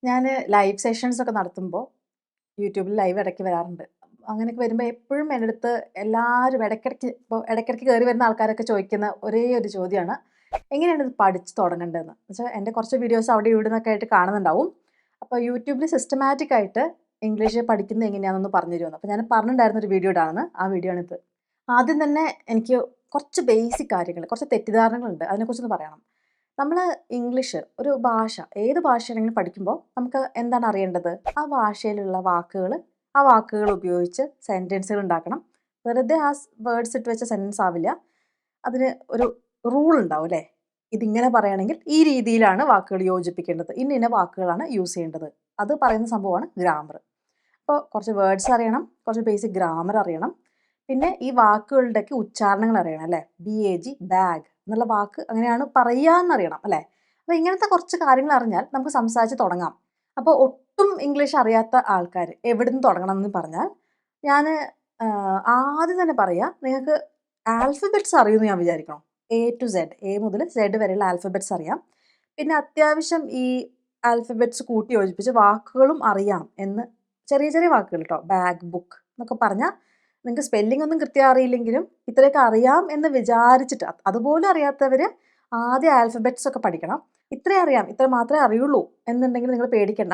ഞാൻ live sessions ഒക്കെ നടത്തുമ്പോൾ യൂട്യൂബിൽ ലൈവ് ഇടയ്ക്ക് വരാറുണ്ട്. അങ്ങനെയൊക്കെ വരുമ്പോൾ എപ്പോഴും എൻ്റെ അടുത്ത് എല്ലാവരും ഇടയ്ക്കിടയ്ക്ക് കയറി വരുന്ന ആൾക്കാരൊക്കെ ചോദിക്കുന്ന ഒരേ ഒരു ചോദ്യമാണ്, എങ്ങനെയാണ് ഇത് പഠിച്ച് തുടങ്ങേണ്ടതെന്ന്. എന്നുവെച്ചാൽ എൻ്റെ കുറച്ച് വീഡിയോസ് അവിടെ ഇവിടെ നിന്നൊക്കെ ആയിട്ട് കാണുന്നുണ്ടാവും. അപ്പോൾ യൂട്യൂബിൽ സിസ്റ്റമാറ്റിക് ആയിട്ട് ഇംഗ്ലീഷ് പഠിക്കുന്നത് എങ്ങനെയാണെന്ന് പറഞ്ഞു തരുമെന്ന്. അപ്പോൾ ഞാൻ പറഞ്ഞിട്ടുണ്ടായിരുന്ന ഒരു വീഡിയോ ഇടാണ്, ആ വീഡിയോ ആണിത്. ആദ്യം തന്നെ എനിക്ക് കുറച്ച് ബേസിക് കാര്യങ്ങൾ, കുറച്ച് തെറ്റിദ്ധാരണകളുണ്ട്, അതിനെക്കുറിച്ചൊന്ന് പറയണം. നമ്മൾ ഇംഗ്ലീഷ് ഒരു ഭാഷ, ഏത് ഭാഷയാണെങ്കിലും പഠിക്കുമ്പോൾ നമുക്ക് എന്താണ് അറിയേണ്ടത്? ആ ഭാഷയിലുള്ള വാക്കുകൾ, ആ വാക്കുകൾ ഉപയോഗിച്ച് സെൻറ്റൻസുകൾ ഉണ്ടാക്കണം. വെറുതെ ആ വേർഡ്സ് ഇട്ട് വെച്ച സെൻറ്റൻസ് ആവില്ല. അതിന് ഒരു റൂൾ ഉണ്ടാവും അല്ലേ? ഇതിങ്ങനെ പറയുകയാണെങ്കിൽ ഈ രീതിയിലാണ് വാക്കുകൾ യോജിപ്പിക്കേണ്ടത്, ഇന്ന ഇന്ന വാക്കുകളാണ് യൂസ് ചെയ്യേണ്ടത്. അത് പറയുന്ന സംഭവമാണ് ഗ്രാമർ. അപ്പോൾ കുറച്ച് വേർഡ്സ് അറിയണം, കുറച്ച് ബേസിക് ഗ്രാമർ അറിയണം, പിന്നെ ഈ വാക്കുകളുടെയൊക്കെ ഉച്ചാരണങ്ങൾ അറിയണം അല്ലേ? BAG ബാഗ് എന്നുള്ള വാക്ക് അങ്ങനെയാണ് പറയാന്നറിയണം അല്ലേ? അപ്പോൾ ഇങ്ങനത്തെ കുറച്ച് കാര്യങ്ങൾ അറിഞ്ഞാൽ നമുക്ക് സംസാരിച്ച് തുടങ്ങാം. അപ്പോൾ ഒട്ടും ഇംഗ്ലീഷ് അറിയാത്ത ആൾക്കാർ എവിടുന്ന് തുടങ്ങണം എന്ന് പറഞ്ഞാൽ, ഞാൻ ആദ്യം തന്നെ പറയാം, നിങ്ങൾക്ക് ആൽഫബറ്റ്സ് അറിയുമെന്ന് ഞാൻ വിചാരിക്കണം. A മുതൽ Z വരെയുള്ള ആൽഫബറ്റ്സ് അറിയാം. പിന്നെ അത്യാവശ്യം ഈ ആൽഫബറ്റ്സ് കൂട്ടി യോജിപ്പിച്ച് വാക്കുകളും അറിയാം എന്ന്, ചെറിയ ചെറിയ വാക്കുകൾ കേട്ടോ, ബാഗ്, ബുക്ക് എന്നൊക്കെ പറഞ്ഞാൽ നിങ്ങൾക്ക് സ്പെല്ലിംഗ് ഒന്നും കൃത്യം അറിയില്ലെങ്കിലും ഇത്രയൊക്കെ അറിയാം എന്ന് വിചാരിച്ചിട്ട്, അതുപോലും അറിയാത്തവർ ആദ്യം ആൽഫബറ്റ്സ് ഒക്കെ പഠിക്കണം. ഇത്രയും അറിയാം, ഇത്ര മാത്രമേ അറിയുള്ളൂ എന്നുണ്ടെങ്കിൽ നിങ്ങൾ പേടിക്കണ്ട.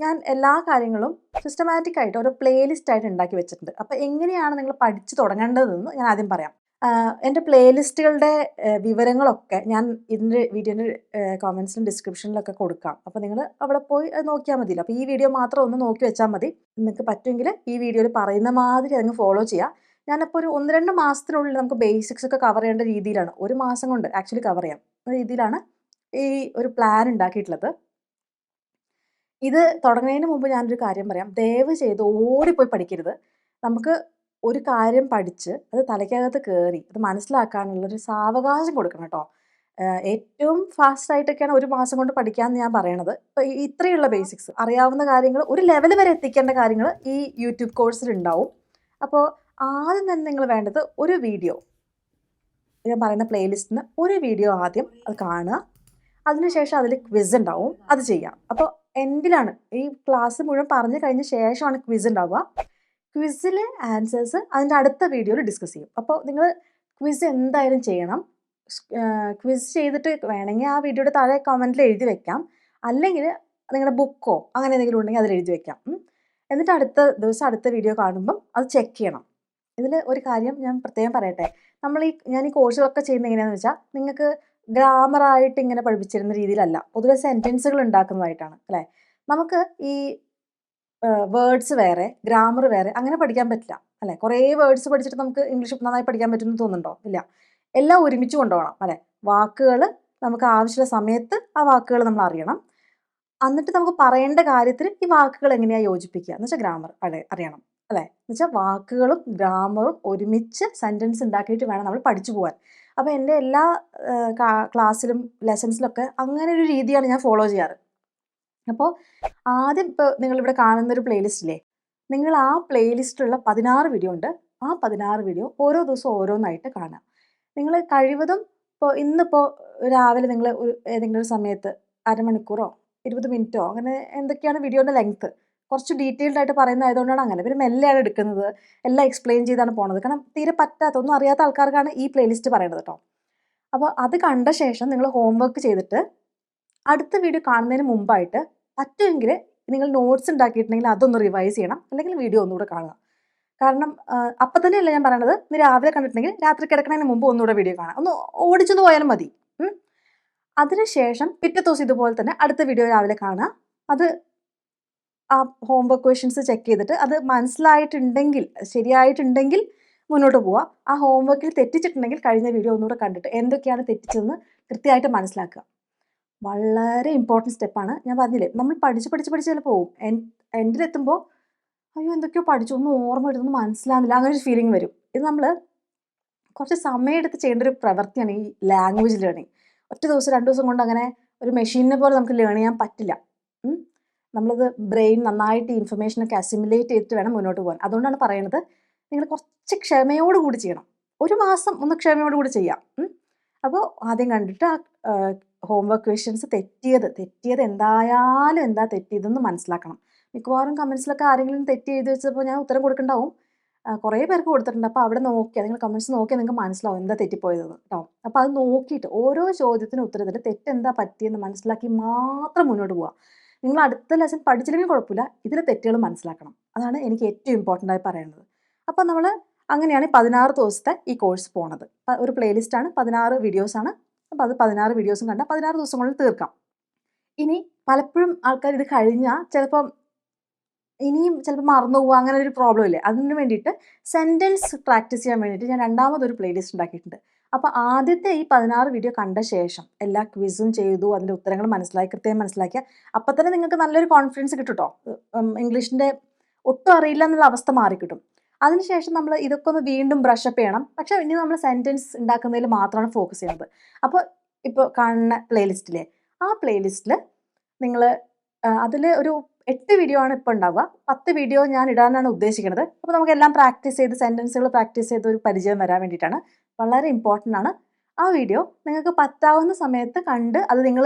ഞാൻ എല്ലാ കാര്യങ്ങളും സിസ്റ്റമാറ്റിക് ആയിട്ട് ഒരു പ്ലേലിസ്റ്റ് ആയിട്ട് ഉണ്ടാക്കി വെച്ചിട്ടുണ്ട്. അപ്പോൾ എങ്ങനെയാണ് നിങ്ങൾ പഠിച്ചു തുടങ്ങേണ്ടതെന്ന് ഞാൻ ആദ്യം പറയാം. എൻ്റെ പ്ലേലിസ്റ്റുകളുടെ വിവരങ്ങളൊക്കെ ഞാൻ ഇതിൻ്റെ വീഡിയോൻ്റെ കമൻസിലും ഡിസ്ക്രിപ്ഷനിലൊക്കെ കൊടുക്കാം. അപ്പോൾ നിങ്ങൾ അവിടെ പോയി അത് നോക്കിയാൽ മതിയല്ലോ. അപ്പോൾ ഈ വീഡിയോ മാത്രം ഒന്ന് നോക്കി വെച്ചാൽ മതി. നിങ്ങൾക്ക് പറ്റുമെങ്കിൽ ഈ വീഡിയോയിൽ പറയുന്ന മാതിരി അതങ്ങ് ഫോളോ ചെയ്യുക. ഞാനപ്പോൾ ഒരു 1-2 മാസത്തിനുള്ളിൽ നമുക്ക് ബേസിക്സ് ഒക്കെ കവർ ചെയ്യേണ്ട രീതിയിലാണ്, 1 മാസം കൊണ്ട് ആക്ച്വലി കവർ ചെയ്യാം രീതിയിലാണ് ഈ ഒരു പ്ലാൻ ഉണ്ടാക്കിയിട്ടുള്ളത്. ഇത് തുടങ്ങുന്നതിന് മുമ്പ് ഞാനൊരു കാര്യം പറയാം. ദയവ് ചെയ്ത് ഓടിപ്പോയി പഠിക്കരുത്. നമുക്ക് ഒരു കാര്യം പഠിച്ച് അത് തലയ്ക്കകത്ത് കയറി അത് മനസ്സിലാക്കാനുള്ളൊരു സാവകാശം കൊടുക്കണം കേട്ടോ. ഏറ്റവും ഫാസ്റ്റായിട്ടൊക്കെയാണ് 1 മാസം കൊണ്ട് പഠിക്കാമെന്ന് ഞാൻ പറയണത്. ഇപ്പോൾ ഇത്രയുള്ള ബേസിക്സ് അറിയാവുന്ന കാര്യങ്ങൾ, ഒരു ലെവൽ വരെ എത്തിക്കേണ്ട കാര്യങ്ങൾ ഈ യൂട്യൂബ് കോഴ്സിലുണ്ടാവും. അപ്പോൾ ആദ്യം തന്നെ നിങ്ങൾ വേണ്ടത് ഒരു വീഡിയോ, ഞാൻ പറയുന്ന പ്ലേലിസ്റ്റിൽ നിന്ന് ഒരു വീഡിയോ ആദ്യം അത് കാണുക. അതിനുശേഷം അതിൽ ക്വിസ് ഉണ്ടാവും, അത് ചെയ്യാം. അപ്പോൾ എൻഡിലാണ് ഈ ക്ലാസ് മുഴുവൻ പറഞ്ഞു കഴിഞ്ഞ ശേഷമാണ് ക്വിസ് ഉണ്ടാവുക. ക്വിസിലെ ആൻസേഴ്സ് അതിൻ്റെ അടുത്ത വീഡിയോയിൽ ഡിസ്കസ് ചെയ്യും. അപ്പോൾ നിങ്ങൾ ക്വിസ് എന്തായാലും ചെയ്യണം. ക്വിസ് ചെയ്തിട്ട് വേണമെങ്കിൽ ആ വീഡിയോയുടെ താഴെ കമൻറ്റിൽ എഴുതി വെക്കാം, അല്ലെങ്കിൽ നിങ്ങളുടെ ബുക്കോ അങ്ങനെ എന്തെങ്കിലും ഉണ്ടെങ്കിൽ അതിൽ എഴുതി വെക്കാം. എന്നിട്ട് അടുത്ത ദിവസം അടുത്ത വീഡിയോ കാണുമ്പം അത് ചെക്ക് ചെയ്യണം. ഇതിൽ ഒരു കാര്യം ഞാൻ പ്രത്യേകം പറയട്ടെ, ഞാൻ ഈ കോഴ്സുകളൊക്കെ ചെയ്യുന്നത് എങ്ങനെയാണെന്ന് വെച്ചാൽ, നിങ്ങൾക്ക് ഗ്രാമറായിട്ട് ഇങ്ങനെ പഠിപ്പിച്ചിരുന്ന രീതിയിലല്ല, പൊതുവെ സെൻറ്റൻസുകൾ ഉണ്ടാക്കുന്നതായിട്ടാണ് അല്ലേ? നമുക്ക് ഈ വേർഡ്സ് വേറെ, ഗ്രാമർ വേറെ, അങ്ങനെ പഠിക്കാൻ പറ്റില്ല അല്ലേ? കുറേ വേർഡ്സ് പഠിച്ചിട്ട് നമുക്ക് ഇംഗ്ലീഷ് നന്നായി പഠിക്കാൻ പറ്റുമെന്ന് തോന്നുന്നുണ്ടോ? ഇല്ല. എല്ലാം ഒരുമിച്ച് കൊണ്ടുപോകണം അല്ലേ? വാക്കുകൾ നമുക്ക് ആവശ്യമുള്ള സമയത്ത് ആ വാക്കുകൾ നമ്മൾ അറിയണം. എന്നിട്ട് നമുക്ക് പറയേണ്ട കാര്യത്തിൽ ഈ വാക്കുകൾ എങ്ങനെയാണ് യോജിപ്പിക്കുക എന്ന് വെച്ചാൽ ഗ്രാമർ അറിയണം അല്ലേ? എന്നുവെച്ചാൽ വാക്കുകളും ഗ്രാമറും ഒരുമിച്ച് സെൻറ്റൻസ് ഉണ്ടാക്കിയിട്ട് വേണം നമ്മൾ പഠിച്ചു പോകാൻ. അപ്പോൾ എൻ്റെ എല്ലാ ക്ലാസ്സിലും ലെസൺസിലൊക്കെ അങ്ങനെ ഒരു രീതിയാണ് ഞാൻ ഫോളോ ചെയ്യാറ്. അപ്പോൾ ആദ്യം ഇപ്പോൾ നിങ്ങളിവിടെ കാണുന്നൊരു പ്ലേലിസ്റ്റില്ലേ, നിങ്ങൾ ആ പ്ലേലിസ്റ്റിലുള്ള 16 വീഡിയോ ഉണ്ട്. ആ 16 വീഡിയോ ഓരോ ദിവസവും ഓരോന്നായിട്ട് കാണാം. നിങ്ങൾ കഴിവതും ഇന്നിപ്പോൾ രാവിലെ നിങ്ങൾ ഏതെങ്കിലും ഒരു സമയത്ത് അരമണിക്കൂറോ 20 മിനിറ്റോ അങ്ങനെ എന്തൊക്കെയാണ് വീഡിയോയുടെ ലെങ്ത്ത്, കുറച്ച് ഡീറ്റെയിൽഡ് ആയിട്ട് പറയുന്നതായതുകൊണ്ടാണ് അങ്ങനെ. പിന്നെ മെല്ലെയാണ് എടുക്കുന്നത്, എല്ലാം എക്സ്പ്ലെയിൻ ചെയ്താണ് പോണത്. കാരണം തീരെ പറ്റാത്ത, ഒന്നും അറിയാത്ത ആൾക്കാർക്കാണ് ഈ പ്ലേലിസ്റ്റ് പറയുന്നത് കേട്ടോ. അപ്പോൾ അത് കണ്ട ശേഷം നിങ്ങൾ ഹോംവർക്ക് ചെയ്തിട്ട് അടുത്ത വീഡിയോ കാണുന്നതിന് മുമ്പായിട്ട് പറ്റുമെങ്കിൽ നിങ്ങൾ നോട്ട്സ് ഉണ്ടാക്കിയിട്ടുണ്ടെങ്കിൽ അതൊന്ന് റിവൈസ് ചെയ്യണം, അല്ലെങ്കിൽ വീഡിയോ ഒന്നുകൂടെ കാണുക. കാരണം അപ്പം തന്നെയല്ല ഞാൻ പറയണത്, ഇന്ന് രാവിലെ കണ്ടിട്ടുണ്ടെങ്കിൽ രാത്രി കിടക്കുന്നതിന് മുമ്പ് ഒന്നുകൂടെ വീഡിയോ കാണാം, ഒന്ന് ഓടിച്ചൊന്ന് പോയാലും മതി. അതിനുശേഷം പിറ്റേ ദിവസം ഇതുപോലെ തന്നെ അടുത്ത വീഡിയോ രാവിലെ കാണുക. അത് ആ ഹോംവർക്ക് ക്വസ്റ്റ്യൻസ് ചെക്ക് ചെയ്തിട്ട് അത് മനസ്സിലായിട്ടുണ്ടെങ്കിൽ, ശരിയായിട്ടുണ്ടെങ്കിൽ മുന്നോട്ട് പോവുക. ആ ഹോംവർക്കിൽ തെറ്റിച്ചിട്ടുണ്ടെങ്കിൽ കഴിഞ്ഞ വീഡിയോ ഒന്നുകൂടെ കണ്ടിട്ട് എന്തൊക്കെയാണ് തെറ്റിച്ചതെന്ന് കൃത്യമായിട്ട് മനസ്സിലാക്കുക. വളരെ ഇമ്പോർട്ടൻറ്റ് സ്റ്റെപ്പാണ്. ഞാൻ പറഞ്ഞില്ലേ, നമ്മൾ പഠിച്ച് ചിലപ്പോൾ പോവും. എൻഡിലെത്തുമ്പോൾ അയ്യോ എന്തൊക്കെയോ പഠിച്ചു, ഒന്നും ഓർമ്മ എടുത്തൊന്നും മനസ്സിലാകുന്നില്ല, അങ്ങനെ ഒരു ഫീലിംഗ് വരും. ഇത് നമ്മൾ കുറച്ച് സമയമെടുത്ത് ചെയ്യേണ്ട ഒരു പ്രവൃത്തിയാണ് ഈ ലാംഗ്വേജ് ലേണിംഗ്. ഒറ്റ ദിവസം 2 ദിവസം കൊണ്ട് അങ്ങനെ ഒരു മെഷീനെ പോലെ നമുക്ക് ലേൺ ചെയ്യാൻ പറ്റില്ല. നമ്മളത് ബ്രെയിൻ നന്നായിട്ട് ഇൻഫർമേഷനൊക്കെ അസിമുലേറ്റ് ചെയ്തിട്ട് വേണം മുന്നോട്ട് പോകാൻ. അതുകൊണ്ടാണ് പറയുന്നത്, നിങ്ങൾ കുറച്ച് ക്ഷമയോടുകൂടി ചെയ്യണം. 1 മാസം ഒന്ന് ക്ഷമയോടുകൂടി ചെയ്യാം. അപ്പോൾ ആദ്യം കണ്ടിട്ട് ഹോംവർക്ക് ക്വസ്റ്റ്യൻസ് തെറ്റിയത് എന്തായാലും എന്താ തെറ്റിയതെന്ന് മനസ്സിലാക്കണം. മിക്കവാറും കമൻസിലൊക്കെ ആരെങ്കിലും തെറ്റി എഴുതി വെച്ചപ്പോൾ ഞാൻ ഉത്തരം കൊടുക്കണ്ടാവും. കുറേ പേർക്ക് കൊടുത്തിട്ടുണ്ട്. അപ്പോൾ അവിടെ നോക്കിയാൽ നിങ്ങൾ കമൻറ്റ്സ് നോക്കിയാൽ നിങ്ങൾക്ക് മനസ്സിലാവും എന്താ തെറ്റിപ്പോയതെന്ന് കേട്ടോ. അപ്പോൾ അത് നോക്കിയിട്ട് ഓരോ ചോദ്യത്തിനും ഉത്തരത്തിൽ തെറ്റെന്താ പറ്റിയെന്ന് മനസ്സിലാക്കി മാത്രം മുന്നോട്ട് പോവുക. നിങ്ങൾ അടുത്ത ലെസൺ പഠിച്ചില്ലെങ്കിൽ കുഴപ്പമില്ല, ഇതിലെ തെറ്റുകൾ മനസ്സിലാക്കണം. അതാണ് എനിക്ക് ഏറ്റവും ഇമ്പോർട്ടൻ്റ് ആയി പറയുന്നത്. അപ്പോൾ നമ്മൾ അങ്ങനെയാണ് 16 ദിവസത്തെ ഈ കോഴ്സ് പോണത്. ഒരു പ്ലേലിസ്റ്റാണ്, 16 വീഡിയോസാണ്. അപ്പോൾ അത് 16 വീഡിയോസും കണ്ടാൽ 16 ദിവസം കൊണ്ട് തീർക്കാം. ഇനി പലപ്പോഴും ആൾക്കാർ ഇത് കഴിഞ്ഞാൽ ചിലപ്പം ഇനിയും ചിലപ്പോൾ മറന്നു പോവുക, അങ്ങനെ ഒരു പ്രോബ്ലം ഇല്ലേ. അതിന് വേണ്ടിയിട്ട് സെൻറ്റൻസ് പ്രാക്ടീസ് ചെയ്യാൻ വേണ്ടിയിട്ട് ഞാൻ രണ്ടാമതൊരു പ്ലേലിസ്റ്റ് ഉണ്ടാക്കിയിട്ടുണ്ട്. അപ്പോൾ ആദ്യത്തെ ഈ 16 വീഡിയോ കണ്ട ശേഷം എല്ലാ ക്വിസും ചെയ്തു, അതിൻ്റെ ഉത്തരങ്ങൾ കൃത്യമായി മനസ്സിലാക്കിയാൽ അപ്പം തന്നെ നിങ്ങൾക്ക് നല്ലൊരു കോൺഫിഡൻസ് കിട്ടും കേട്ടോ. ഇംഗ്ലീഷിൻ്റെ ഒട്ടും അറിയില്ല എന്നുള്ള അവസ്ഥ മാറിക്കിട്ടും. അതിനുശേഷം നമ്മൾ ഇതൊക്കെ ഒന്ന് വീണ്ടും ബ്രഷപ്പ് ചെയ്യണം. പക്ഷേ ഇനി നമ്മൾ സെൻറ്റൻസ് ഉണ്ടാക്കുന്നതിൽ മാത്രമാണ് ഫോക്കസ് ചെയ്യുന്നത്. അപ്പോൾ ഇപ്പോൾ കാണുന്ന പ്ലേലിസ്റ്റിലെ ആ പ്ലേലിസ്റ്റിൽ നിങ്ങൾ അതിൽ ഒരു 8 വീഡിയോ ആണ് ഇപ്പോൾ ഉണ്ടാവുക. 10 വീഡിയോ ഞാൻ ഇടാനാണ് ഉദ്ദേശിക്കുന്നത്. അപ്പോൾ നമുക്കെല്ലാം പ്രാക്ടീസ് ചെയ്ത് സെൻറ്റൻസുകൾ പ്രാക്ടീസ് ചെയ്ത് ഒരു പരിചയം വരാൻ വേണ്ടിയിട്ടാണ്. വളരെ ഇമ്പോർട്ടൻ്റ് ആണ്. ആ വീഡിയോ നിങ്ങൾക്ക് പറ്റാവുന്ന സമയത്ത് കണ്ട് അത് നിങ്ങൾ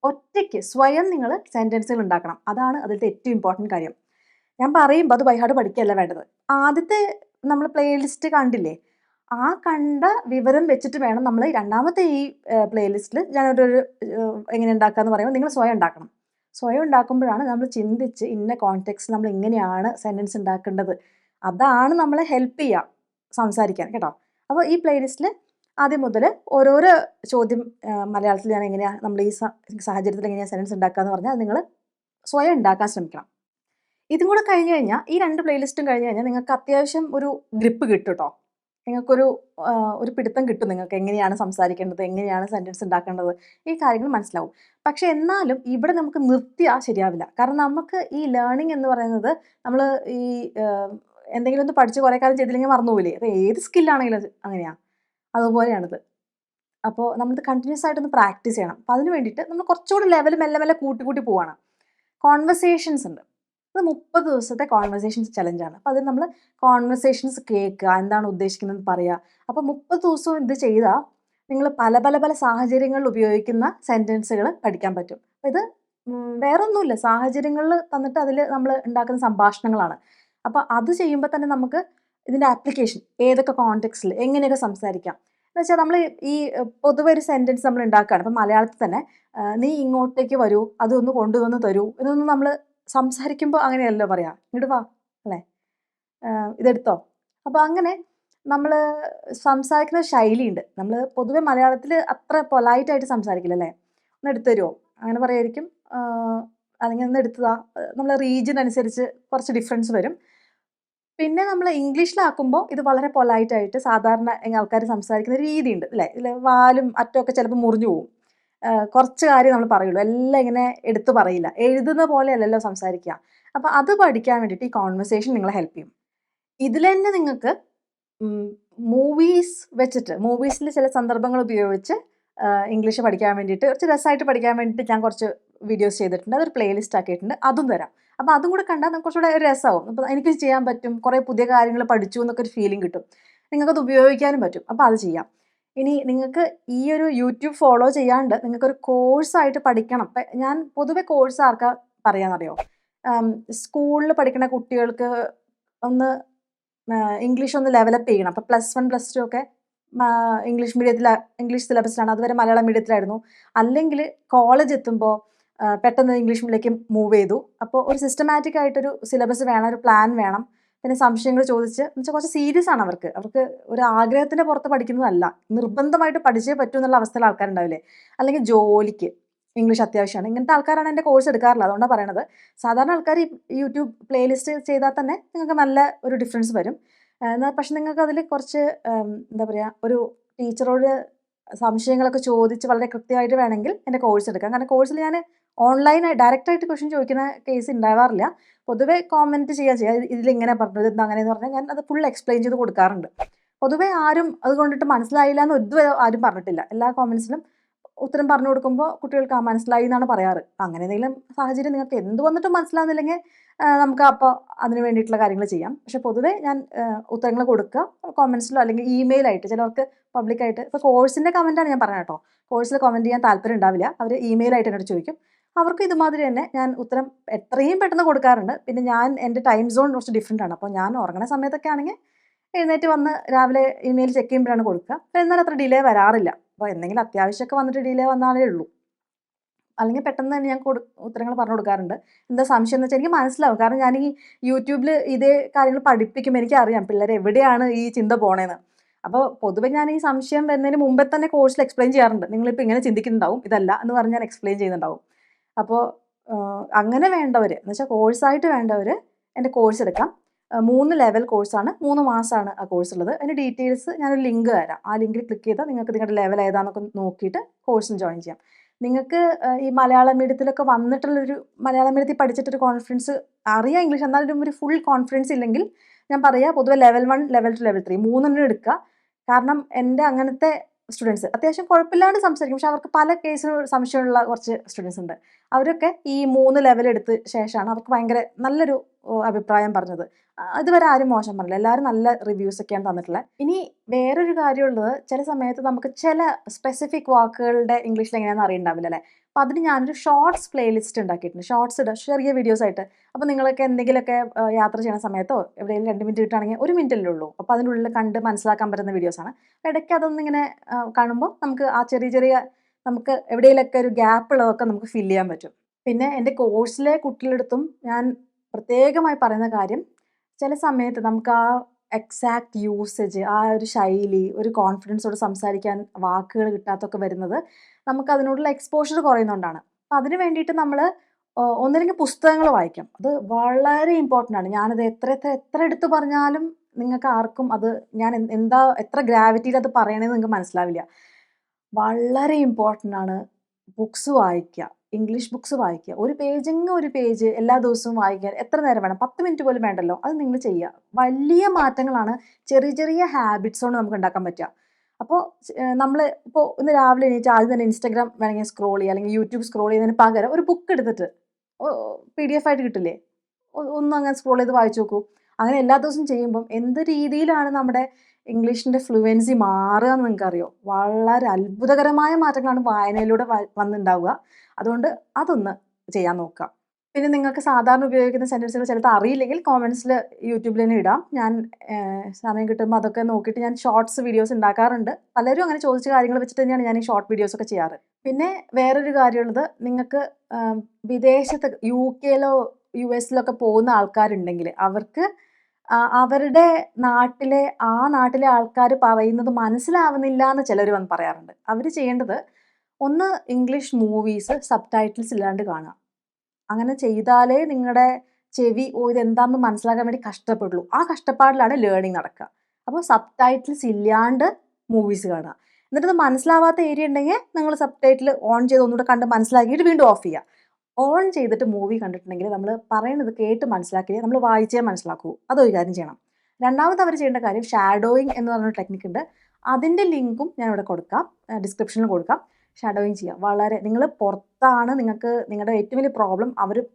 ഒറ്റയ്ക്ക് സ്വയം നിങ്ങൾ സെൻറ്റൻസുകൾ ഉണ്ടാക്കണം. അതാണ് അതിലത്തെ ഏറ്റവും ഇമ്പോർട്ടൻ്റ് കാര്യം. ഞാൻ പറയുമ്പോൾ അത് ബൈ ഹാർട്ട് പഠിക്കുകയല്ല വേണ്ടത്. ആദ്യത്തെ നമ്മൾ പ്ലേലിസ്റ്റ് കണ്ടില്ലേ, ആ കണ്ട വിവരം വെച്ചിട്ട് വേണം നമ്മൾ രണ്ടാമത്തെ ഈ പ്ലേലിസ്റ്റിൽ ഞാനൊരു എങ്ങനെ ഉണ്ടാക്കാമെന്ന് പറയുമ്പോൾ നിങ്ങൾ സ്വയം ഉണ്ടാക്കണം. സ്വയം ഉണ്ടാക്കുമ്പോഴാണ് നമ്മൾ ചിന്തിച്ച് ഇന്ന കോൺടെക്സ്റ്റ് നമ്മൾ ഇങ്ങനെയാണ് സെൻറ്റൻസ് ഉണ്ടാക്കേണ്ടത്. അതാണ് നമ്മളെ ഹെൽപ്പ് ചെയ്യുക സംസാരിക്കാൻ കേട്ടോ. അപ്പോൾ ഈ പ്ലേലിസ്റ്റിൽ ആദ്യം മുതൽ ഓരോരോ ചോദ്യം മലയാളത്തിൽ ഞാൻ എങ്ങനെയാണ് നമ്മൾ ഈ സാഹചര്യത്തിൽ എങ്ങനെയാണ് സെൻറ്റൻസ് ഉണ്ടാക്കുക എന്ന് പറഞ്ഞാൽ അത് നിങ്ങൾ സ്വയം ഉണ്ടാക്കാൻ ശ്രമിക്കണം. ഇതും കൂടെ കഴിഞ്ഞ് കഴിഞ്ഞാൽ ഈ 2 പ്ലേലിസ്റ്റും കഴിഞ്ഞ് കഴിഞ്ഞാൽ നിങ്ങൾക്ക് അത്യാവശ്യം ഒരു ഗ്രിപ്പ് കിട്ടും കേട്ടോ. നിങ്ങൾക്കൊരു ഒരു പിടുത്തം കിട്ടും. നിങ്ങൾക്ക് എങ്ങനെയാണ് സംസാരിക്കേണ്ടത്, എങ്ങനെയാണ് സെൻറ്റൻസ് ഉണ്ടാക്കേണ്ടത്, ഈ കാര്യങ്ങൾ മനസ്സിലാവും. പക്ഷേ എന്നാലും ഇവിടെ നമുക്ക് നിർത്തിയാൽ ശരിയാവില്ല. കാരണം നമുക്ക് ഈ ലേണിംഗ് എന്ന് പറയുന്നത് നമ്മൾ ഈ എന്തെങ്കിലും ഒന്ന് പഠിച്ച് കുറേ കാലം ചെയ്തില്ലെങ്കിൽ മറന്നു പോവില്ലേ. അപ്പോൾ ഏത് സ്കില്ലാണെങ്കിലും അത് അങ്ങനെയാണ്, അതുപോലെയാണിത്. അപ്പോൾ നമ്മളിത് കണ്ടിന്യൂസ് ആയിട്ടൊന്ന് പ്രാക്ടീസ് ചെയ്യണം. അപ്പോൾ അതിന് വേണ്ടിയിട്ട് നമ്മൾ കുറച്ചുകൂടി ലെവൽ മെല്ലെ മെല്ലെ കൂട്ടി പോവാണ്. കോൺവെർസേഷൻസ് ഉണ്ട്. അത് 30 ദിവസത്തെ കോൺവെർസേഷൻസ് ചലഞ്ചാണ്. അപ്പോൾ അതിൽ നമ്മൾ കോൺവെർസേഷൻസ് കേൾക്കുക, എന്താണ് ഉദ്ദേശിക്കുന്നത് പറയുക. അപ്പോൾ 30 ദിവസവും ഇത് ചെയ്താൽ നിങ്ങൾ പല സാഹചര്യങ്ങളിൽ ഉപയോഗിക്കുന്ന സെൻറ്റൻസുകൾ പഠിക്കാൻ പറ്റും. അപ്പോൾ ഇത് വേറൊന്നുമില്ല, സാഹചര്യങ്ങളിൽ തന്നിട്ട് അതിൽ നമ്മൾ ഉണ്ടാക്കുന്ന സംഭാഷണങ്ങളാണ്. അപ്പോൾ അത് ചെയ്യുമ്പോൾ തന്നെ നമുക്ക് ഇതിൻ്റെ ആപ്ലിക്കേഷൻ ഏതൊക്കെ കോണ്ടെക്സ്റ്റിൽ എങ്ങനെയൊക്കെ സംസാരിക്കാം എന്ന് വെച്ചാൽ നമ്മൾ ഈ പൊതുവെ ഒരു സെൻറ്റൻസ് നമ്മൾ ഉണ്ടാക്കുകയാണ്. അപ്പോൾ മലയാളത്തിൽ തന്നെ നീ ഇങ്ങോട്ടേക്ക് വരൂ, അതൊന്ന് കൊണ്ടുവന്ന് തരൂ എന്നൊന്നും നമ്മൾ സംസാരിക്കുമ്പോൾ അങ്ങനെയല്ലോ പറയാം, ഇങ്ങോട്ട് വാ അല്ലേ, ഇതെടുത്തോ. അപ്പോൾ അങ്ങനെ നമ്മൾ സംസാരിക്കുന്ന ശൈലിയുണ്ട്. നമ്മൾ പൊതുവെ മലയാളത്തിൽ അത്ര പൊലൈറ്റായിട്ട് സംസാരിക്കില്ല അല്ലേ. ഒന്ന് എടുത്തു തരുമോ അങ്ങനെ പറയായിരിക്കും, അല്ലെങ്കിൽ ഒന്ന് എടുത്തതാ. നമ്മൾ റീജിയൻ അനുസരിച്ച് കുറച്ച് ഡിഫറൻസ് വരും. പിന്നെ നമ്മൾ ഇംഗ്ലീഷിലാക്കുമ്പോൾ ഇത് വളരെ പൊലൈറ്റായിട്ട് സാധാരണ ആൾക്കാർ സംസാരിക്കുന്ന രീതിയുണ്ട് അല്ലേ. ഇതിൽ വാലും അറ്റമൊക്കെ ചിലപ്പോൾ മുറിഞ്ഞു പോകും. കുറച്ച് കാര്യം നമ്മൾ പറയുള്ളൂ, എല്ലാം ഇങ്ങനെ എടുത്തു പറയില്ല. എഴുതുന്ന പോലെ അല്ലല്ലോ സംസാരിക്കുക. അപ്പോൾ അത് പഠിക്കാൻ വേണ്ടിയിട്ട് ഈ കോൺവെർസേഷൻ നിങ്ങളെ ഹെൽപ്പ് ചെയ്യും. ഇതിൽ തന്നെ നിങ്ങൾക്ക് മൂവീസ് വെച്ചിട്ട്, മൂവീസിൽ ചില സന്ദർഭങ്ങൾ ഉപയോഗിച്ച് ഇംഗ്ലീഷ് പഠിക്കാൻ വേണ്ടിയിട്ട് കുറച്ച് രസമായിട്ട് പഠിക്കാൻ വേണ്ടിയിട്ട് ഞാൻ കുറച്ച് വീഡിയോസ് ചെയ്തിട്ടുണ്ട്. അതൊരു പ്ലേലിസ്റ്റ് ആക്കിയിട്ടുണ്ട്, അതും തരാം. അപ്പോൾ അതും കൂടെ കണ്ടാൽ നമുക്ക് കുറച്ചുകൂടെ ഒരു രസമാവും. അപ്പോൾ എനിക്ക് ചെയ്യാൻ പറ്റും, കുറേ പുതിയ കാര്യങ്ങൾ പഠിച്ചു എന്നൊക്കെ ഒരു ഫീലിംഗ് കിട്ടും. നിങ്ങൾക്കത് ഉപയോഗിക്കാനും പറ്റും. അപ്പോൾ അത് ചെയ്യാം. ഇനി നിങ്ങൾക്ക് ഈ ഒരു യൂട്യൂബ് ഫോളോ ചെയ്യാണ്ട് നിങ്ങൾക്കൊരു കോഴ്സായിട്ട് പഠിക്കണം. ഞാൻ പൊതുവെ കോഴ്സ് ആർക്കാ പറയാമെന്നറിയോ, സ്കൂളിൽ പഠിക്കുന്ന കുട്ടികൾക്ക് ഒന്ന് ഇംഗ്ലീഷ് ഒന്ന് ഡെവലപ്പ് ചെയ്യണം. അപ്പോൾ +1 +2 ഒക്കെ ഇംഗ്ലീഷ് സിലബസിലാണ്. അതുവരെ മലയാളം മീഡിയത്തിലായിരുന്നു. അല്ലെങ്കിൽ കോളേജ് എത്തുമ്പോൾ പെട്ടെന്ന് ഇംഗ്ലീഷ് മീഡിയത്തിലേക്ക് മൂവ് ചെയ്തു. അപ്പോൾ ഒരു സിസ്റ്റമാറ്റിക് ആയിട്ടൊരു സിലബസ് വേണം, ഒരു പ്ലാൻ വേണം. പിന്നെ സംശയങ്ങൾ ചോദിച്ച് എന്നുവെച്ചാൽ കുറച്ച് സീരിയസ് ആണ് അവർക്ക് ഒരു ആഗ്രഹത്തിൻ്റെ പുറത്ത് പഠിക്കുന്നതല്ല, നിർബന്ധമായിട്ട് പഠിച്ചേ പറ്റൂ എന്നുള്ള അവസ്ഥയിൽ ആൾക്കാരുണ്ടാവില്ലേ. അല്ലെങ്കിൽ ജോലിക്ക് ഇംഗ്ലീഷ് അത്യാവശ്യമാണ്, ഇങ്ങനത്തെ ആൾക്കാരാണ് എൻ്റെ കോഴ്സ് എടുക്കാറില്ല. അതുകൊണ്ടാണ് പറയണത്. സാധാരണ ആൾക്കാർ ഈ യൂട്യൂബ് പ്ലേലിസ്റ്റ് ചെയ്താൽ തന്നെ നിങ്ങൾക്ക് നല്ല ഒരു ഡിഫറൻസ് വരും. എന്നാൽ പക്ഷെ നിങ്ങൾക്ക് അതിൽ കുറച്ച് എന്താ പറയുക, ഒരു ടീച്ചറോട് സംശയങ്ങളൊക്കെ ചോദിച്ച് വളരെ കൃത്യമായിട്ട് വേണമെങ്കിൽ എൻ്റെ കോഴ്സ് എടുക്കാം. കാരണം കോഴ്സിൽ ഞാൻ ഓൺലൈനായി ഡയറക്റ്റായിട്ട് ക്വസ്റ്റ്യൻ ചോദിക്കുന്ന കേസ് ഉണ്ടാവാറില്ല. പൊതുവെ കോമെൻറ്റ് ചെയ്യുക, ഇതിലിങ്ങനെ പറഞ്ഞു, ഇതെന്താ അങ്ങനെയെന്ന് പറഞ്ഞാൽ ഞാൻ അത് ഫുൾ എക്സ്പ്ലെയിൻ ചെയ്ത് കൊടുക്കാറുണ്ട്. പൊതുവെ ആരും അത് കൊണ്ടിട്ട് മനസ്സിലായില്ല എന്ന് ഇതുവരെ ആരും പറഞ്ഞിട്ടില്ല. എല്ലാ കോമൻസിലും ഉത്തരം പറഞ്ഞു കൊടുക്കുമ്പോൾ കുട്ടികൾക്ക് മനസ്സിലായി എന്നാണ് പറയാറ്. അങ്ങനെ എന്തെങ്കിലും സാഹചര്യം നിങ്ങൾക്ക് എന്ത് വന്നിട്ടും മനസ്സിലാവുന്നില്ലെങ്കിൽ നമുക്ക് അപ്പോൾ അതിന് വേണ്ടിയിട്ടുള്ള കാര്യങ്ങൾ ചെയ്യാം. പക്ഷെ പൊതുവേ ഞാൻ ഉത്തരങ്ങൾ കൊടുക്കുക കമൻസിലോ അല്ലെങ്കിൽ ഇമെയിലായിട്ട്. ചിലർക്ക് പബ്ലിക്കായിട്ട് ഇപ്പോൾ കോഴ്സിൻ്റെ കമൻറ്റാണ് ഞാൻ പറഞ്ഞത് കേട്ടോ. കോഴ്സിൽ കമൻറ്റ് ചെയ്യാൻ താല്പര്യം ഉണ്ടാവില്ല. അവർ ഇമെയിലായിട്ട് എന്നോട് ചോദിക്കും. അവർക്ക് ഇതുമാതിരി തന്നെ ഞാൻ ഉത്തരം എത്രയും പെട്ടെന്ന് കൊടുക്കാറുണ്ട്. പിന്നെ ഞാൻ എൻ്റെ ടൈം സോൺ കുറച്ച് ഡിഫറെൻ്റ് ആണ്. അപ്പോൾ ഞാൻ ഉറങ്ങുന്ന സമയത്തൊക്കെ ആണെങ്കിൽ എഴുന്നേറ്റ് വന്ന് രാവിലെ ഇമെയിൽ ചെക്ക് ചെയ്യുമ്പോഴാണ് കൊടുക്കുക. അപ്പോൾ എന്നാൽ അത്ര ഡിലേ വരാറില്ല. അപ്പോൾ എന്തെങ്കിലും അത്യാവശ്യമൊക്കെ വന്നിട്ട് ഡിലേ വന്നാലേ ഉള്ളൂ. അല്ലെങ്കിൽ പെട്ടെന്ന് തന്നെ ഞാൻ ഉത്തരങ്ങൾ പറഞ്ഞു കൊടുക്കാറുണ്ട്. എന്താ സംശയം എന്ന് വെച്ചാൽ എനിക്ക് മനസ്സിലാവും. കാരണം ഞാൻ ഈ യൂട്യൂബിൽ ഇതേ കാര്യങ്ങൾ പഠിപ്പിക്കുമ്പോൾ എനിക്കറിയാം പിള്ളേർ എവിടെയാണ് ഈ ചിന്ത പോണേന്ന്. അപ്പോൾ പൊതുവെ ഞാൻ ഈ സംശയം വരുന്നതിന് മുമ്പേ തന്നെ കോഴ്സിൽ എക്സ്പ്ലെയിൻ ചെയ്യാറുണ്ട്. നിങ്ങളിപ്പോൾ ഇങ്ങനെ ചിന്തിക്കുന്നുണ്ടാവും, ഇതല്ല എന്ന് പറഞ്ഞ് ഞാൻ എക്സ്പ്ലെയിൻ ചെയ്യുന്നുണ്ടാവും. അപ്പോൾ അങ്ങനെ വേണ്ടവർ എന്ന് വെച്ചാൽ കോഴ്സായിട്ട് വേണ്ടവർ എൻ്റെ കോഴ്സ് എടുക്കാം. 3 ലെവൽ കോഴ്സാണ്. 3 മാസമാണ് ആ കോഴ്സ് ഉള്ളത്. അതിൻ്റെ ഡീറ്റെയിൽസ് ഞാനൊരു ലിങ്ക് തരാം. ആ ലിങ്കിൽ ക്ലിക്ക് ചെയ്താൽ നിങ്ങൾക്ക് നിങ്ങളുടെ ലെവൽ ഏതാണെന്നൊക്കെ നോക്കിയിട്ട് കോഴ്സിന് ജോയിൻ ചെയ്യാം. നിങ്ങൾക്ക് ഈ മലയാളം മീഡിയത്തിലൊക്കെ വന്നിട്ടുള്ളൊരു മലയാളം മീഡിയത്തിൽ പഠിച്ചിട്ടൊരു കോൺഫിഡൻസ് അറിയാം ഇംഗ്ലീഷ്, എന്നാലും ഒരു ഫുൾ കോൺഫിഡൻസ് ഇല്ലെങ്കിൽ ഞാൻ പറയുക പൊതുവെ ലെവൽ 1, ലെവൽ 2, ലെവൽ 3 മൂന്നെണ്ണം എടുക്കുക. കാരണം എൻ്റെ അങ്ങനത്തെ സ്റ്റുഡൻസ് അത്യാവശ്യം കുഴപ്പമില്ലാണ്ട് സംസാരിക്കും. പക്ഷെ അവർക്ക് പല കേസിലും സംശയമുള്ള കുറച്ച് സ്റ്റുഡൻസ് ഉണ്ട്. അവരൊക്കെ ഈ 3 ലെവൽ എടുത്ത ശേഷമാണ് അവർക്ക് ഭയങ്കര നല്ലൊരു അഭിപ്രായം പറഞ്ഞത്. ഇതുവരെ ആരും മോശം പറഞ്ഞില്ല. എല്ലാവരും നല്ല റിവ്യൂസ് ഒക്കെയാണ് തന്നിട്ടുള്ളത്. ഇനി വേറൊരു കാര്യമുള്ളത്, ചില സമയത്ത് നമുക്ക് ചില സ്പെസിഫിക് വാക്കുകളുടെ ഇംഗ്ലീഷിൽ എങ്ങനെയാണെന്ന് അറിയണ്ടാവില്ല അല്ലേ. അപ്പോൾ അതിന് ഞാനൊരു ഷോർട്സ് പ്ലേലിസ്റ്റ് ഉണ്ടാക്കിയിട്ടുണ്ട്. ഷോർട്സ് ഇടുക, ചെറിയ വീഡിയോസ് ആയിട്ട്. അപ്പോൾ നിങ്ങളൊക്കെ എന്തെങ്കിലുമൊക്കെ യാത്ര ചെയ്യുന്ന സമയത്തോ എവിടെയെങ്കിലും 2 മിനിറ്റ് കിട്ടുകയാണെങ്കിൽ 1 മിനിറ്റല്ലേ ഉള്ളൂ. അപ്പോൾ അതിനുള്ളിൽ കണ്ട് മനസ്സിലാക്കാൻ പറ്റുന്ന വീഡിയോസാണ്. ഇടയ്ക്ക് അതൊന്നിങ്ങനെ കാണുമ്പോൾ നമുക്ക് ആ ചെറിയ ചെറിയ നമുക്ക് എവിടെയെങ്കിലൊക്കെ ഒരു ഗ്യാപ്പ് ഉള്ളതൊക്കെ നമുക്ക് ഫില്ല് ചെയ്യാൻ പറ്റും. പിന്നെ എൻ്റെ കോഴ്സിലെ കുട്ടികളെടുത്തും ഞാൻ പ്രത്യേകമായി പറയുന്ന കാര്യം, ചില സമയത്ത് നമുക്ക് ആ എക്സാക്റ്റ് യൂസേജ്, ആ ഒരു ശൈലി, ഒരു കോൺഫിഡൻസോട് സംസാരിക്കാൻ വാക്കുകൾ കിട്ടാത്തൊക്കെ വരുന്നത് നമുക്ക് അതിനോടുള്ള എക്സ്പോഷർ കുറയുന്നതുകൊണ്ടാണ്. അപ്പം അതിന് വേണ്ടിയിട്ട് നമ്മൾ ഒന്നില്ലെങ്കിൽ പുസ്തകങ്ങൾ വായിക്കാം. അത് വളരെ ഇമ്പോർട്ടൻ്റ് ആണ്. ഞാനത് എത്ര എത്ര എത്ര എടുത്ത് പറഞ്ഞാലും നിങ്ങൾക്ക് ആർക്കും അത് ഞാൻ എന്താ എത്ര ഗ്രാവിറ്റിയിൽ അത് പറയണമെന്ന് നിങ്ങൾക്ക് മനസ്സിലാവില്ല. വളരെ ഇമ്പോർട്ടൻ്റ് ആണ് ബുക്സ് വായിക്കുക. ഇംഗ്ലീഷ് ബുക്സ് വായിക്കുക. ഒരു പേജ് എല്ലാ ദിവസവും വായിക്കാൻ എത്ര നേരം വേണം? 10 മിനിറ്റ് പോലും വേണ്ടല്ലോ. അത് നിങ്ങൾ ചെയ്യുക. വലിയ മാറ്റങ്ങളാണ് ചെറിയ ചെറിയ ഹാബിറ്റ്സ് കൊണ്ട് നമുക്ക് ഉണ്ടാക്കാൻ പറ്റുക. അപ്പോൾ നമ്മൾ ഇപ്പോൾ ഇന്ന് രാവിലെ എണീറ്റ് ആദ്യം തന്നെ ഇൻസ്റ്റാഗ്രാം വേണമെങ്കിൽ സ്ക്രോൾ ചെയ്യുക, അല്ലെങ്കിൽ യൂട്യൂബ് സ്ക്രോൾ ചെയ്യുന്നതിന് പകരം ഒരു ബുക്ക് എടുത്തിട്ട് PDF ആയിട്ട് കിട്ടില്ലേ, ഒന്ന് അങ്ങനെ സ്ക്രോൾ ചെയ്ത് വായിച്ചു നോക്കൂ. അങ്ങനെ എല്ലാ ദിവസവും ചെയ്യുമ്പം എന്ത് രീതിയിലാണ് നമ്മുടെ ഇംഗ്ലീഷിൻ്റെ ഫ്ലുവൻസി മാറുക എന്ന് നിങ്ങൾക്കറിയോ? വളരെ അത്ഭുതകരമായ മാറ്റങ്ങളാണ് വായനയിലൂടെ വന്നുണ്ടാവുക. അതുകൊണ്ട് അതൊന്ന് ചെയ്യാൻ നോക്കുക. പിന്നെ നിങ്ങൾക്ക് സാധാരണ ഉപയോഗിക്കുന്ന സെൻറ്റൻസുകൾ ചിലത് അറിയില്ലെങ്കിൽ കോമൻസിൽ യൂട്യൂബിൽ തന്നെ ഇടാം. ഞാൻ സമയം കിട്ടുമ്പോൾ അതൊക്കെ നോക്കിയിട്ട് ഞാൻ ഷോർട്സ് വീഡിയോസ് ഉണ്ടാക്കാറുണ്ട്. പലരും അങ്ങനെ ചോദിച്ച കാര്യങ്ങൾ വെച്ചിട്ട് തന്നെയാണ് ഞാൻ ഈ ഷോർട്ട് വീഡിയോസൊക്കെ ചെയ്യാറ്. പിന്നെ വേറൊരു കാര്യമുള്ളത്, നിങ്ങൾക്ക് വിദേശത്ത് UK-ലോ US-ലൊക്കെ പോകുന്ന ആൾക്കാരുണ്ടെങ്കിൽ അവർക്ക് അവരുടെ നാട്ടിലെ ആൾക്കാർ പറയുന്നത് മനസ്സിലാവുന്നില്ല എന്ന് ചിലർ വന്ന് പറയാറുണ്ട്. അവർ ചെയ്യേണ്ടത് ഒന്ന് ഇംഗ്ലീഷ് മൂവീസ് സബ്ടൈറ്റിൽസ് ഇല്ലാണ്ട് കാണുക. അങ്ങനെ ചെയ്താലേ നിങ്ങളുടെ ചെവി ഇതെന്താണെന്ന് മനസ്സിലാക്കാൻ വേണ്ടി കഷ്ടപ്പെടുള്ളൂ. ആ കഷ്ടപ്പാടിലാണ് ലേണിംഗ് നടക്കുക. അപ്പോൾ സബ്ടൈറ്റിൽസ് ഇല്ലാണ്ട് മൂവീസ് കാണുക. എന്നിട്ടത് മനസ്സിലാവാത്ത ഏരിയ ഉണ്ടെങ്കിൽ നിങ്ങൾ സബ്ടൈറ്റിൽ ഓൺ ചെയ്ത് ഒന്നുകൂടെ കണ്ട് മനസ്സിലാക്കിയിട്ട് വീണ്ടും ഓഫ് ചെയ്യുക. ഓൺ ചെയ്തിട്ട് മൂവി കണ്ടിട്ടുണ്ടെങ്കിൽ നമ്മൾ പറയുന്നത് കേട്ട് മനസ്സിലാക്കിയാൽ നമ്മൾ വായിച്ചേ മനസ്സിലാക്കൂ. അതൊരു കാര്യം ചെയ്യണം. രണ്ടാമത് അവർ ചെയ്യേണ്ട കാര്യം ഷാഡോയിങ് എന്ന് പറഞ്ഞൊരു ടെക്നിക്ക് ഉണ്ട്. അതിൻ്റെ ലിങ്കും ഞാനിവിടെ കൊടുക്കാം, ഡിസ്ക്രിപ്ഷനിൽ കൊടുക്കാം. ഷാഡോയിങ് ചെയ്യുക. വളരെ നിങ്ങൾ പുറത്താണ്, നിങ്ങൾക്ക് നിങ്ങളുടെ ഏറ്റവും വലിയ പ്രോബ്ലം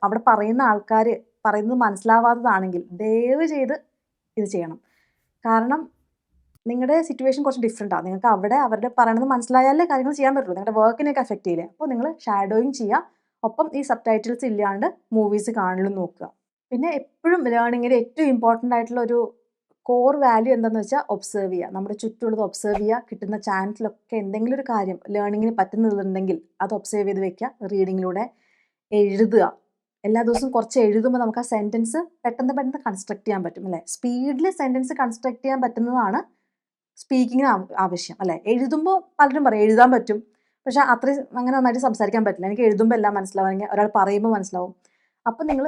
അവിടെ പറയുന്ന ആൾക്കാർ പറയുന്നത് മനസ്സിലാവാത്തതാണെങ്കിൽ ദയവ് ചെയ്ത് ഇത് ചെയ്യണം. കാരണം നിങ്ങളുടെ സിറ്റുവേഷൻ കുറച്ച് ഡിഫറെൻറ്റാണ്. നിങ്ങൾക്ക് അവിടെ അവരുടെ പറയണത് മനസ്സിലായാലേ കാര്യങ്ങൾ ചെയ്യാൻ പറ്റുള്ളൂ. നിങ്ങളുടെ വർക്കിനെയൊക്കെ എഫക്റ്റ് ചെയ്യില്ലേ. അപ്പോൾ നിങ്ങൾ ഷാഡോയിങ് ചെയ്യുക. ഒപ്പം ഈ സബ്ടൈറ്റിൽസ് ഇല്ലാണ്ട് മൂവീസ് കാണലും നോക്കുക. പിന്നെ എപ്പോഴും ലേണിങ്ങിൽ ഏറ്റവും ഇമ്പോർട്ടൻ്റ് ആയിട്ടുള്ള ഒരു കോർ വാല്യൂ എന്താണെന്ന് വെച്ചാൽ ഒബ്സർവ് ചെയ്യുക. നമ്മുടെ ചുറ്റുമുള്ളത് ഒബ്സർവ് ചെയ്യുക. കിട്ടുന്ന ചാൻസിലൊക്കെ എന്തെങ്കിലും ഒരു കാര്യം ലേണിങ്ങിന് പറ്റുന്നതുണ്ടെങ്കിൽ അത് ഒബ്സർവ് ചെയ്ത് വെക്കുക. റീഡിങ്ങിലൂടെ എഴുതുക. എല്ലാ ദിവസവും കുറച്ച് എഴുതുമ്പോൾ നമുക്ക് ആ സെൻറ്റൻസ് പെട്ടെന്ന് കൺസ്ട്രക്ട് ചെയ്യാൻ പറ്റും അല്ലേ. സ്പീഡിൽ സെൻറ്റൻസ് കൺസ്ട്രക്ട് ചെയ്യാൻ പറ്റുന്നതാണ് സ്പീക്കിങ്ങിന് ആവശ്യം അല്ലേ. എഴുതുമ്പോൾ പലരും പറയും എഴുതാൻ പറ്റും, പക്ഷേ അത്രയും അങ്ങനെ നന്നായിട്ട് സംസാരിക്കാൻ പറ്റില്ല. എനിക്ക് എഴുതുമ്പോൾ എല്ലാം മനസ്സിലാവും, അല്ലെങ്കിൽ ഒരാൾ പറയുമ്പോൾ മനസ്സിലാവും. അപ്പം നിങ്ങൾ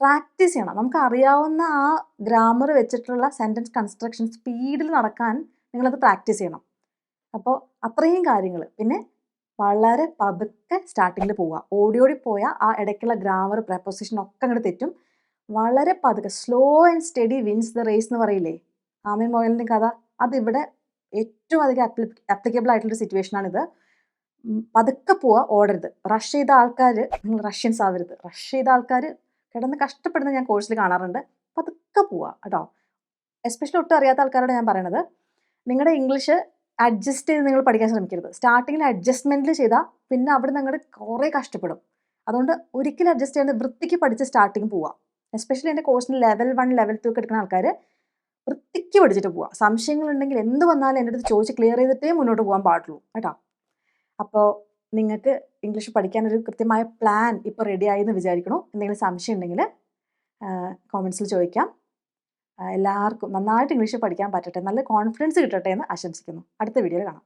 പ്രാക്ടീസ് ചെയ്യണം. നമുക്ക് അറിയാവുന്ന ആ ഗ്രാമർ വെച്ചിട്ടുള്ള സെൻറ്റൻസ് കൺസ്ട്രക്ഷൻ സ്പീഡിൽ നടക്കാൻ നിങ്ങളത് പ്രാക്ടീസ് ചെയ്യണം. അപ്പോൾ അത്രയും കാര്യങ്ങൾ. പിന്നെ വളരെ പതുക്കെ സ്റ്റാർട്ടിങ്ങിൽ പോവുക. ഓടി പോയാൽ ആ ഇടയ്ക്കുള്ള ഗ്രാമർ പ്രപ്പോസിഷൻ ഒക്കെ അങ്ങോട്ട് തെറ്റും. വളരെ പതുക്കെ slow and steady wins the race എന്ന് പറയില്ലേ ആമി മോയലിൻ്റെ കഥ. അതിവിടെ ഏറ്റവും അധികം ആപ്ലിക്കബിൾ ആയിട്ടുള്ളൊരു സിറ്റുവേഷനാണിത്. പതുക്കെ പോവുക, ഓടരുത്. റഷ് ചെയ്ത ആൾക്കാർ, നിങ്ങൾ റഷ്യൻസ് ആവരുത്. റഷ് ചെയ്ത ആൾക്കാർ കിടന്ന് കഷ്ടപ്പെടുന്നത് ഞാൻ കോഴ്സിൽ കാണാറുണ്ട്. പതുക്കെ പോവുക കേട്ടോ. എസ്പെഷ്യലി ഒട്ടും അറിയാത്ത ആൾക്കാരോട് ഞാൻ പറയണത്, നിങ്ങളുടെ ഇംഗ്ലീഷ് അഡ്ജസ്റ്റ് ചെയ്ത് നിങ്ങൾ പഠിക്കാൻ ശ്രമിക്കരുത്. സ്റ്റാർട്ടിങ്ങിൽ അഡ്ജസ്റ്റ്മെൻറ്റിൽ ചെയ്താൽ പിന്നെ അവിടെ നിങ്ങൾ കുറേ കഷ്ടപ്പെടും. അതുകൊണ്ട് ഒരിക്കലും അഡ്ജസ്റ്റ് ചെയ്യാതെ വൃത്തിക്ക് പഠിച്ച് സ്റ്റാർട്ടിങ് പോവുക. എസ്പെഷ്യലി എൻ്റെ കോഴ്സിന് ലെവൽ 1, ലെവൽ 2 ഒക്കെ എടുക്കുന്ന ആൾക്കാർ വൃത്തിക്ക് പഠിച്ചിട്ട് പോവുക. സംശയങ്ങളുണ്ടെങ്കിൽ എന്ത് വന്നാലും എൻ്റെ അടുത്ത് ചോദിച്ച് ക്ലിയർ ചെയ്തിട്ടേ മുന്നോട്ട് പോകാൻ പാടുള്ളൂ കേട്ടോ. അപ്പോൾ നിങ്ങൾക്ക് ഇംഗ്ലീഷ് പഠിക്കാനൊരു കൃത്യമായ പ്ലാൻ ഇപ്പോൾ റെഡിയായി എന്ന് വിചാരിക്കണു. എന്തെങ്കിലും സംശയം ഉണ്ടെങ്കിൽ കോമൻസിൽ ചോദിക്കാം. എല്ലാവർക്കും നന്നായിട്ട് ഇംഗ്ലീഷ് പഠിക്കാൻ പറ്റട്ടെ, നല്ല കോൺഫിഡൻസ് കിട്ടട്ടെ എന്ന് ആശംസിക്കുന്നു. അടുത്ത വീഡിയോയിൽ കാണാം.